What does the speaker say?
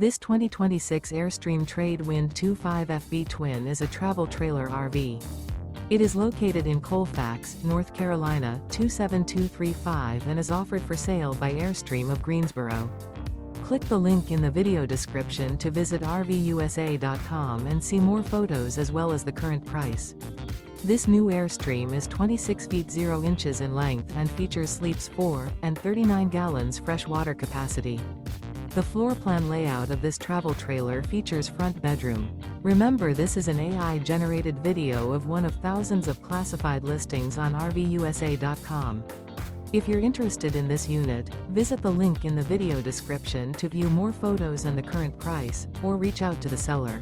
This 2026 Airstream Trade Wind 25FB Twin is a travel trailer RV. It is located in Colfax, North Carolina 27235 and is offered for sale by Airstream of Greensboro. Click the link in the video description to visit RVUSA.com and see more photos as well as the current price. This new Airstream is 26 feet 0 inches in length and features sleeps 4 and 39 gallons fresh water capacity. The floor plan layout of this travel trailer features front bedroom. Remember, this is an AI-generated video of one of thousands of classified listings on RVUSA.com. If you're interested in this unit, visit the link in the video description to view more photos and the current price, or reach out to the seller.